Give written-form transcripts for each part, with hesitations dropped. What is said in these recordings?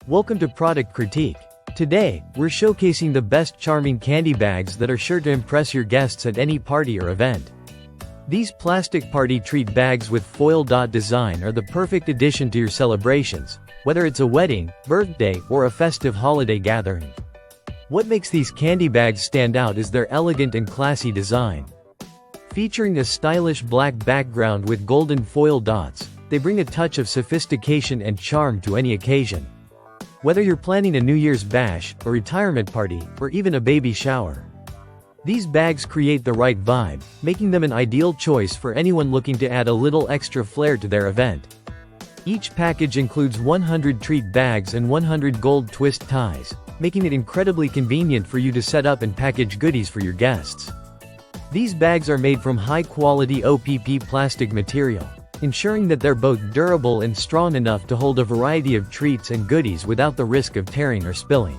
Welcome to Product Critique. Today, we're showcasing the best charming candy bags that are sure to impress your guests at any party or event. These plastic party treat bags with foil dot design are the perfect addition to your celebrations, whether it's a wedding, birthday, or a festive holiday gathering. What makes these candy bags stand out is their elegant and classy design. Featuring a stylish black background with golden foil dots, they bring a touch of sophistication and charm to any occasion. Whether you're planning a New Year's bash, a retirement party, or even a baby shower, these bags create the right vibe, making them an ideal choice for anyone looking to add a little extra flair to their event. Each package includes 100 treat bags and 100 gold twist ties, making it incredibly convenient for you to set up and package goodies for your guests. These bags are made from high-quality OPP plastic material, ensuring that they're both durable and strong enough to hold a variety of treats and goodies without the risk of tearing or spilling.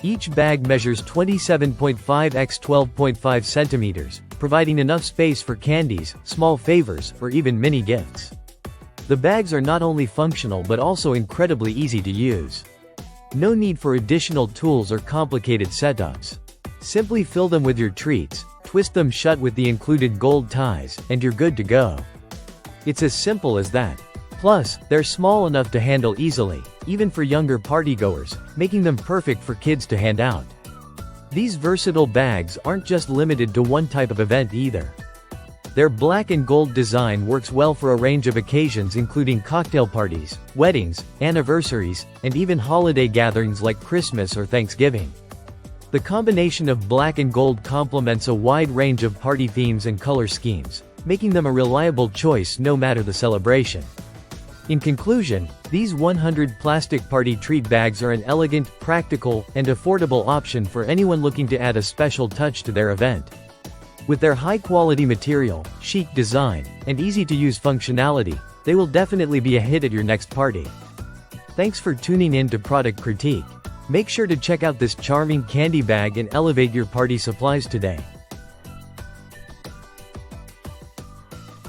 Each bag measures 27.5 x 12.5 centimeters, providing enough space for candies, small favors, or even mini gifts. The bags are not only functional but also incredibly easy to use. No need for additional tools or complicated setups. Simply fill them with your treats, twist them shut with the included gold ties, and you're good to go. It's as simple as that. Plus, they're small enough to handle easily, even for younger partygoers, making them perfect for kids to hand out. These versatile bags aren't just limited to one type of event either. Their black and gold design works well for a range of occasions including cocktail parties, weddings, anniversaries, and even holiday gatherings like Christmas or Thanksgiving. The combination of black and gold complements a wide range of party themes and color schemes, making them a reliable choice no matter the celebration. In conclusion, these 100 plastic party treat bags are an elegant, practical, and affordable option for anyone looking to add a special touch to their event. With their high-quality material, chic design, and easy-to-use functionality, they will definitely be a hit at your next party. Thanks for tuning in to Product Critique. Make sure to check out this charming candy bag and elevate your party supplies today.